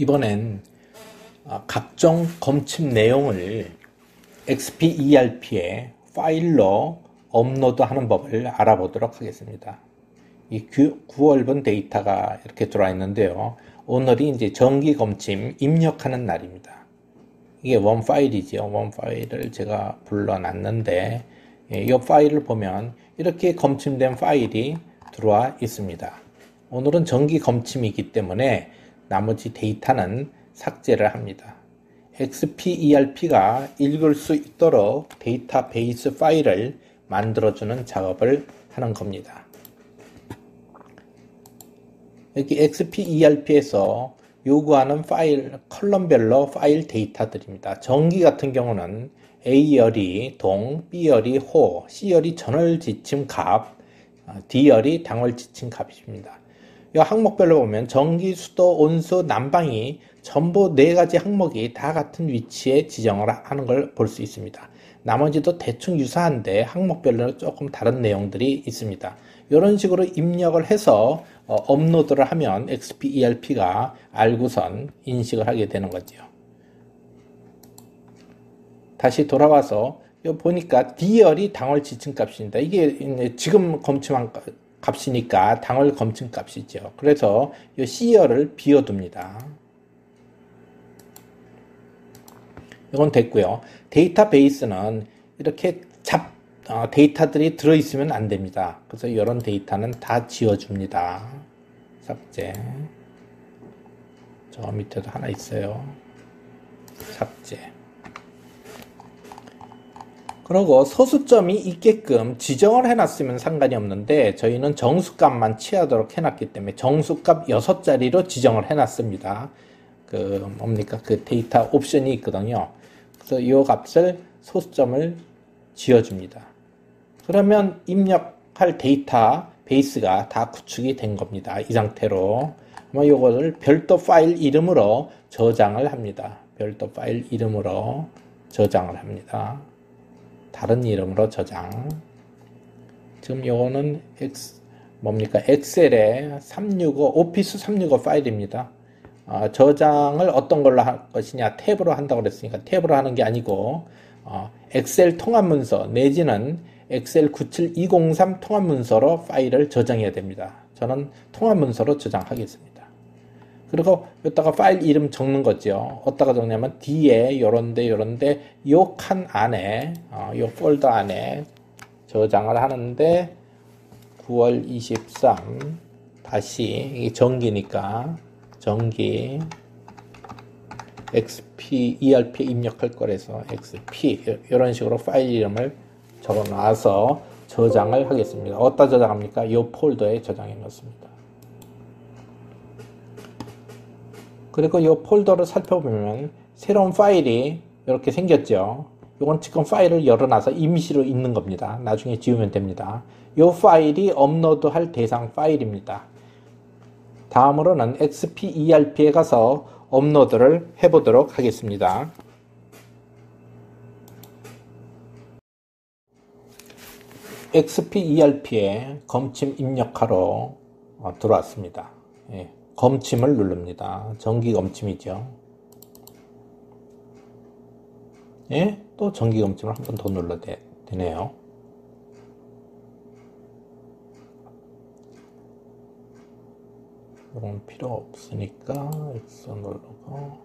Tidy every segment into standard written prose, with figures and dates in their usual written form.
이번엔 각종 검침 내용을 XPERP에 파일로 업로드하는 법을 알아보도록 하겠습니다. 이 9월분 데이터가 이렇게 들어와 있는데요. 오늘이 이제 정기 검침 입력하는 날입니다. 이게 원 파일이죠. 원 파일을 제가 불러놨는데 이 파일을 보면 이렇게 검침된 파일이 들어와 있습니다. 오늘은 정기 검침이기 때문에 나머지 데이터는 삭제를 합니다. XPERP가 읽을 수 있도록 데이터베이스 파일을 만들어주는 작업을 하는 겁니다. 여기 XPERP에서 요구하는 파일, 컬럼별로 파일 데이터들입니다. 정기 같은 경우는 A열이 동, B열이 호, C열이 전월 지침 값, D열이 당월 지침 값입니다. 이 항목별로 보면 전기, 수도, 온수, 난방이 전부 4가지 항목이 다 같은 위치에 지정을 하는 걸 볼 수 있습니다. 나머지도 대충 유사한데 항목별로 조금 다른 내용들이 있습니다. 이런 식으로 입력을 해서 업로드를 하면 XPERP가 알고선 인식을 하게 되는 거죠. 다시 돌아와서 여기 보니까 D열이 당월 지침 값입니다. 이게 지금 검침한 값이니까 당월 검침 값이죠. 그래서 이 C열을 비워둡니다. 이건 됐고요. 데이터베이스는 이렇게 데이터들이 들어있으면 안 됩니다. 그래서 이런 데이터는 다 지워줍니다. 삭제. 저 밑에도 하나 있어요. 삭제. 그리고 소수점이 있게끔 지정을 해놨으면 상관이 없는데 저희는 정수값만 취하도록 해놨기 때문에 정수값 6자리로 지정을 해놨습니다. 그 데이터 옵션이 있거든요. 그래서 이 값을 소수점을 지어줍니다. 그러면 입력할 데이터 베이스가 다 구축이 된 겁니다. 이 상태로. 이거를 별도 파일 이름으로 저장을 합니다. 별도 파일 이름으로 저장을 합니다. 다른 이름으로 저장. 지금 요거는 엑셀의 365, 오피스 365 파일입니다. 저장을 어떤 걸로 할 것이냐, 탭으로 한다고 그랬으니까 탭으로 하는 게 아니고, 엑셀 통합문서 내지는 엑셀 97203 통합문서로 파일을 저장해야 됩니다. 저는 통합문서로 저장하겠습니다. 그리고 여기다가 파일 이름 적는 거죠. 어디다가 적냐면 D에 요런데 요 칸 안에 요 폴더 안에 저장을 하는데 9월 23 다시 이게 정기니까 정기 XPERP 입력할 거라서 XP 이런 식으로 파일 이름을 적어 놔서 저장을 하겠습니다. 어디다 저장합니까? 이 폴더에 저장해 놓습니다. 그리고 이 폴더를 살펴보면 새로운 파일이 이렇게 생겼죠. 이건 지금 파일을 열어놔서 임시로 있는 겁니다. 나중에 지우면 됩니다. 이 파일이 업로드할 대상 파일입니다. 다음으로는 XPERP에 가서 업로드를 해보도록 하겠습니다. XPERP에 검침 입력하러 들어왔습니다. 예, 검침을 누릅니다. 정기 검침이죠. 예, 또 정기 검침을 한 번 더 눌러도 되네요. 이건 필요 없으니까 X 누르고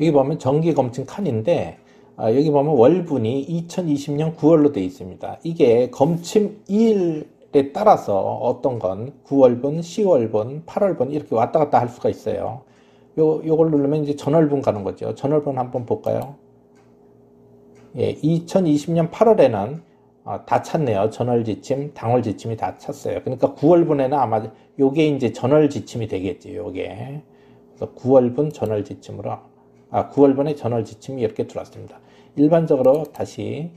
여기 보면 정기 검침 칸인데 여기 보면 월분이 2020년 9월로 되어 있습니다. 이게 검침일에 따라서 어떤 건 9월분, 10월분, 8월분 이렇게 왔다 갔다 할 수가 있어요. 요걸 누르면 이제 전월분 가는 거죠. 전월분 한번 볼까요? 예, 2020년 8월에는 다 찼네요. 전월 지침, 당월 지침이 다 찼어요. 그러니까 9월분에는 아마 요게 이제 전월 지침이 되겠죠. 요게. 그래서 9월분 전월 지침으로 9월분에 전월 지침이 이렇게 들어왔습니다. 일반적으로 다시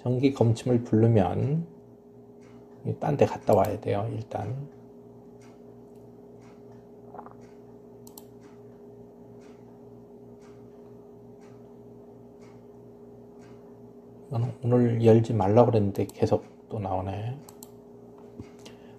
정기 검침을 부르면 딴 데 갔다 와야 돼요. 일단 오늘 열지 말라고 그랬는데 계속 또 나오네.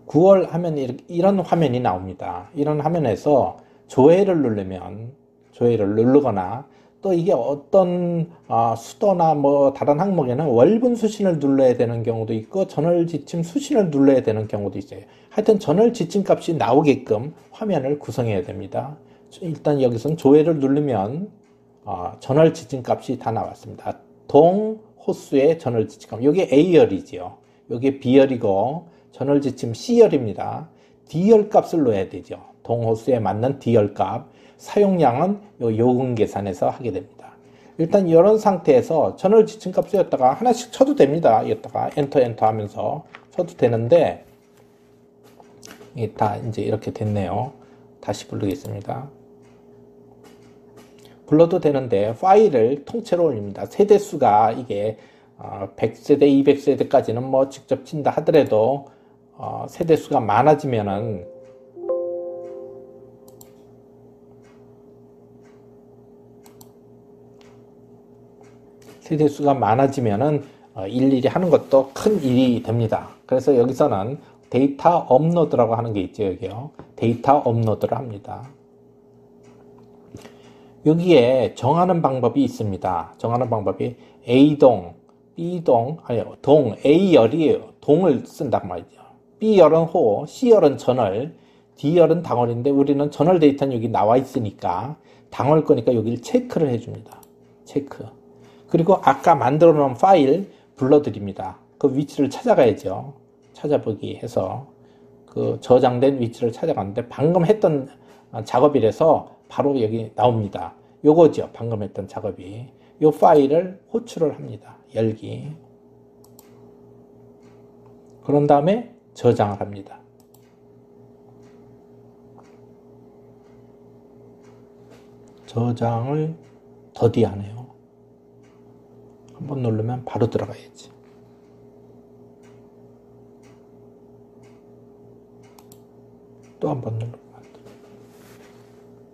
9월 하면 이런 화면이 나옵니다. 이런 화면에서 조회를 누르면, 조회를 누르거나, 또 이게 어떤 수도나 뭐 다른 항목에는 월분 수신을 눌러야 되는 경우도 있고 전월 지침 수신을 눌러야 되는 경우도 있어요. 하여튼 전월 지침 값이 나오게끔 화면을 구성해야 됩니다. 일단 여기서는 조회를 누르면 전월 지침 값이 다 나왔습니다. 동 호수의 전월 지침 값. 이게 A열이지요. 이게 B열이고 전월 지침 C열입니다. D열 값을 넣어야 되죠. 동호수에 맞는 D열 값. 사용량은 요금 계산해서 하게 됩니다. 일단 이런 상태에서 전월 지침 값이었다가 하나씩 쳐도 됩니다. 이었다가 엔터 하면서 쳐도 되는데 이게 다 이제 이렇게 됐네요. 다시 부르겠습니다. 불러도 되는데 파일을 통째로 올립니다. 세대수가 이게 100세대, 200세대까지는 뭐 직접 친다 하더라도 세대수가 많아지면은 일일이 하는 것도 큰 일이 됩니다. 그래서 여기서는 데이터 업로드라고 하는 게 있죠. 여기요. 데이터 업로드를 합니다. 여기에 정하는 방법이 있습니다. 정하는 방법이 A동, B동, 아니요, 동, A열이에요. 동을 쓴단 말이죠. B열은 호, C열은 전월, D열은 당월인데 우리는 전월 데이터는 여기 나와 있으니까 당월 거니까 여기를 체크를 해줍니다. 체크. 그리고 아까 만들어 놓은 파일 불러드립니다. 그 위치를 찾아가야죠. 찾아보기 해서 그 저장된 위치를 찾아가는데 방금 했던 작업이라서 바로 여기 나옵니다. 요거죠. 방금 했던 작업이. 요 파일을 호출을 합니다. 열기. 그런 다음에 저장을 합니다. 저장을 더디 하네요. 한번 누르면 바로 들어가야지. 또 한번 누르면 안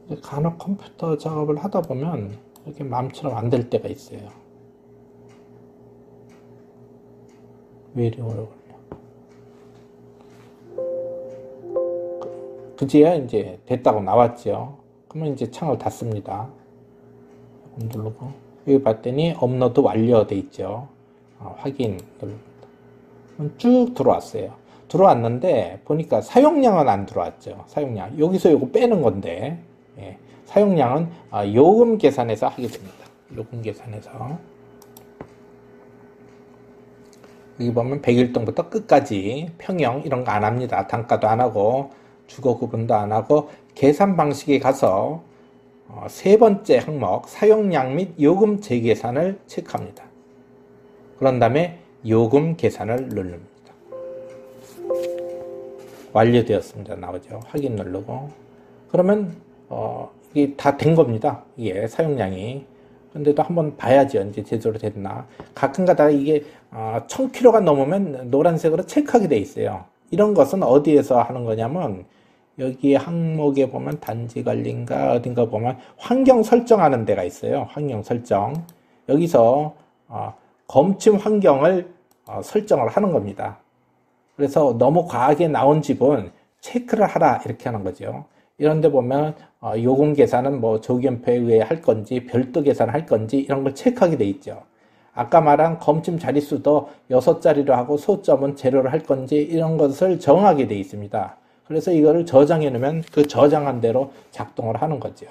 돼. 간혹 컴퓨터 작업을 하다 보면 이렇게 마음처럼 안 될 때가 있어요. 왜 이리 오래 걸려? 그제야 이제 됐다고 나왔죠. 그러면 이제 창을 닫습니다. 누르고 여기 봤더니 업로드 완료돼 있죠. 확인 누릅니다. 쭉 들어왔어요. 들어왔는데 보니까 사용량은 안 들어왔죠. 사용량 여기서 요거 빼는 건데 사용량은 요금 계산해서 하게 됩니다. 요금 계산해서 여기 보면 101동부터 끝까지 평형 이런 거 안 합니다. 단가도 안 하고 주거 구분도 안 하고 계산 방식에 가서 세 번째 항목 사용량 및 요금 재계산을 체크합니다. 그런 다음에 요금 계산을 누릅니다. 완료되었습니다. 나오죠. 확인 누르고 그러면 이게 다 된 겁니다. 이게 사용량이. 근데도 한번 봐야죠. 이제 제대로 됐나. 가끔 가다가 이게 1000kg가 넘으면 노란색으로 체크하게 돼 있어요. 이런 것은 어디에서 하는 거냐면 여기 항목에 보면 단지 관리인가 어딘가 보면 환경 설정하는 데가 있어요. 환경 설정. 여기서 검침 환경을 설정을 하는 겁니다. 그래서 너무 과하게 나온 집은 체크를 하라 이렇게 하는 거죠. 이런 데 보면 요금 계산은 뭐 조기연표에 의해 할 건지 별도 계산할 건지 이런 걸 체크하게 돼 있죠. 아까 말한 검침 자릿수도 6자리로 하고 소점은 제로로 할 건지 이런 것을 정하게 돼 있습니다. 그래서 이거를 저장해 놓으면 그 저장한 대로 작동을 하는 거죠.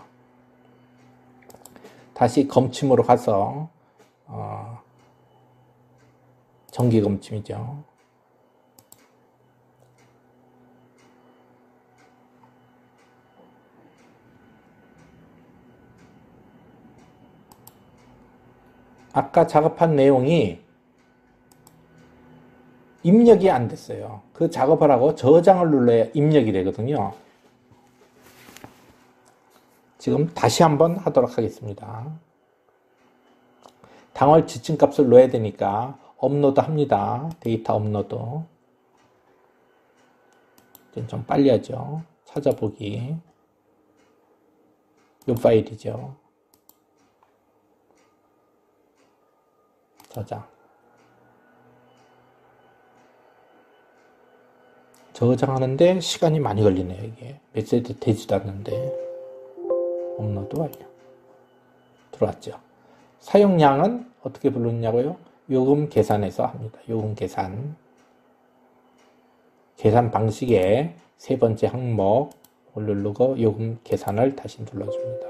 다시 검침으로 가서 정기 검침이죠. 아까 작업한 내용이 입력이 안 됐어요. 그 작업을 하고 저장을 눌러야 입력이 되거든요. 지금 다시 한번 하도록 하겠습니다. 당월 지침값을 넣어야 되니까 업로드 합니다. 데이터 업로드. 좀 빨리 하죠. 찾아보기. 이 파일이죠. 저장. 저장하는데 시간이 많이 걸리네요. 이게 몇 세대 되지도 않는데 업로드 완료. 들어왔죠. 사용량은 어떻게 부르냐고요? 요금 계산에서 합니다. 요금 계산. 계산 방식에 세 번째 항목을 누르고 요금 계산을 다시 눌러줍니다.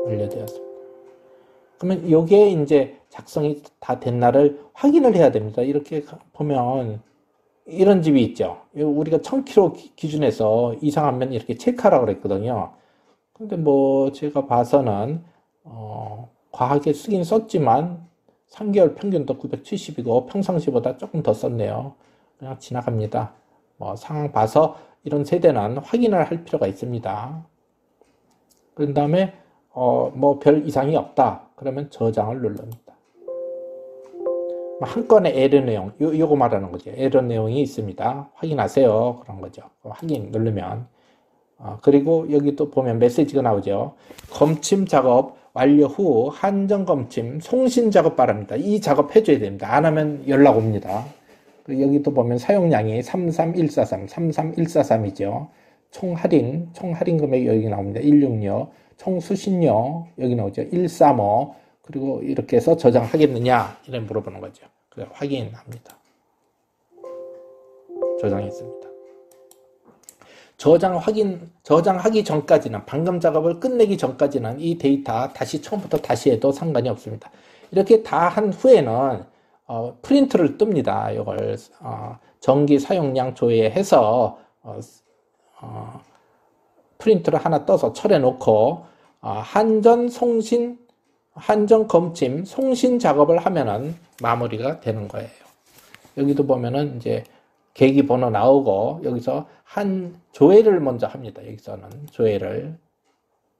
완료되었습니다. 그러면 요게 이제 작성이 다 된 날을 확인을 해야 됩니다. 이렇게 보면 이런 집이 있죠. 우리가 1000km 기준에서 이상하면 이렇게 체크하라고 그랬거든요. 근데 뭐 제가 봐서는 과하게 쓰긴 썼지만 3개월 평균도 970이고 평상시보다 조금 더 썼네요. 그냥 지나갑니다. 뭐 상황 봐서 이런 세대는 확인을 할 필요가 있습니다. 그런 다음에 뭐 별 이상이 없다. 그러면 저장을 누릅니다. 한 건의 에러 내용, 요거 말하는 거죠. 에러 내용이 있습니다. 확인하세요. 그런 거죠. 확인 누르면. 그리고 여기 또 보면 메시지가 나오죠. 검침 작업 완료 후 한정 검침 송신 작업 바랍니다. 이 작업 해줘야 됩니다. 안 하면 연락 옵니다. 여기 또 보면 사용량이 33143이죠. 총 할인 금액이 여기 나옵니다. 166, 총 수신료 여기 나오죠. 135, 그리고 이렇게 해서 저장하겠느냐 이런 물어보는 거죠. 그래 확인합니다. 저장했습니다. 저장하기 전까지는, 방금 작업을 끝내기 전까지는 이 데이터 다시 처음부터 다시 해도 상관이 없습니다. 이렇게 다 한 후에는 프린트를 뜹니다. 이걸 전기 사용량 조회해서 프린트를 하나 떠서 철에 놓고 한전 검침 송신 작업을 하면은 마무리가 되는 거예요. 여기도 보면은 이제 계기 번호 나오고 여기서 조회를 먼저 합니다. 여기서는 조회를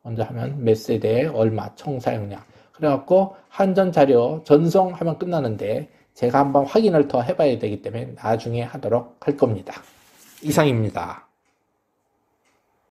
먼저 하면 몇 세대에 얼마 총 사용량. 그래갖고 한전 자료 전송하면 끝나는데 제가 한번 확인을 더 해봐야 되기 때문에 나중에 하도록 할 겁니다. 이상입니다.